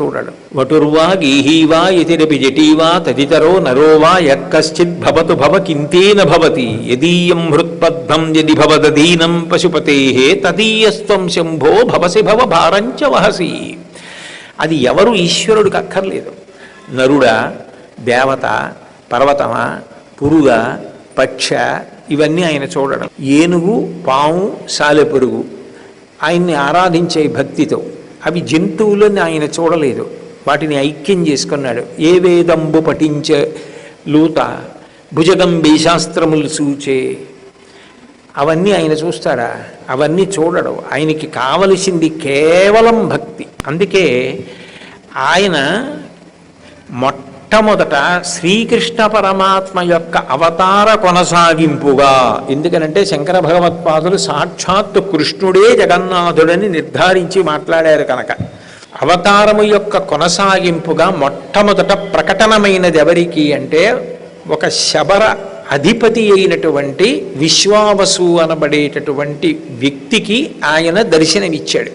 చూడడం. వటుర్వా గీహీవా యతిరపి జటీవా తదితరో నరోవా యక్కశ్చిద్ భవతు భవ కింతేన భవతి యదీయం హృత్పద్మం యది భవదధీనం పశుపతేః తదీయస్త్వం శంభో భవసి భవ భారంచ వహసి. అది ఎవరు ఈశ్వరుడికి అక్కర్లేదు. నరుడా, దేవత, పర్వతమా, పురుగ, పక్ష, ఇవన్నీ ఆయన చూడడం. ఏనుగు, పాము, సాలెపురుగు ఆయన్ని ఆరాధించే భక్తితో. అవి జంతువులని ఆయన చూడలేదు, వాటిని ఐక్యం చేసుకున్నాడు. ఏ వేదంబు పఠించే లూత భుజగంబీ శాస్త్రములు సూచే, అవన్నీ ఆయన చూస్తాడా? అవన్నీ చూడడు. ఆయనకి కావలసింది కేవలం భక్తి. అందుకే ఆయన మొట్టమొదట శ్రీకృష్ణ పరమాత్మ యొక్క అవతార కొనసాగింపుగా, ఎందుకనంటే శంకర భగవత్పాదులు సాక్షాత్తు కృష్ణుడే జగన్నాథుడని నిర్ధారించి మాట్లాడారు కనుక, అవతారము యొక్క కొనసాగింపుగా మొట్టమొదట ప్రకటనమైనది ఎవరికి అంటే ఒక శబర అధిపతి అయినటువంటి విశ్వావసు అనబడేటటువంటి వ్యక్తికి ఆయన దర్శనమిచ్చాడు.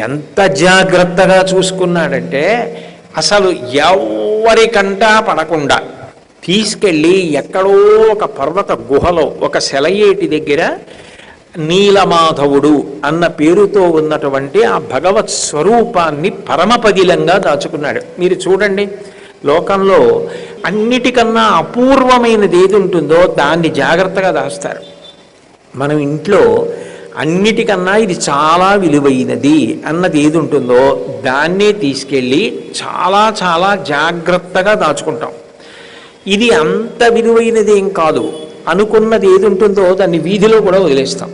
ఎంత జాగ్రత్తగా చూసుకున్నాడంటే అసలు ఎవరికంటా పడకుండా తీసుకెళ్ళి ఎక్కడో ఒక పర్వత గుహలో ఒక సెలయేటి దగ్గర నీలమాధవుడు అన్న పేరుతో ఉన్నటువంటి ఆ భగవత్ స్వరూపాన్ని పరమపదిలంగా దాచుకున్నాడు. మీరు చూడండి, లోకంలో అన్నిటికన్నా అపూర్వమైనది ఏది ఉంటుందో దాన్ని జాగ్రత్తగా దాస్తారు. మనం ఇంట్లో అన్నిటికన్నా ఇది చాలా విలువైనది అన్నది ఏది ఉంటుందో దాన్నే తీసుకెళ్ళి చాలా చాలా జాగ్రత్తగా దాచుకుంటాం. ఇది అంత విలువైనది ఏం కాదు అనుకున్నది ఏది ఉంటుందో దాన్ని వీధిలో కూడా వదిలేస్తాం.